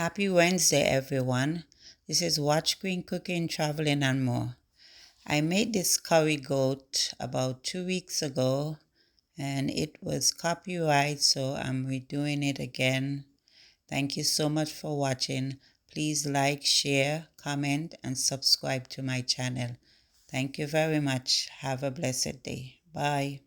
Happy Wednesday, everyone. This is Watch Queen Cooking, Traveling, and More. I made this curry goat about 2 weeks ago and it was copyright, so I'm redoing it again. Thank you so much for watching. Please like, share, comment, and subscribe to my channel. Thank you very much. Have a blessed day. Bye.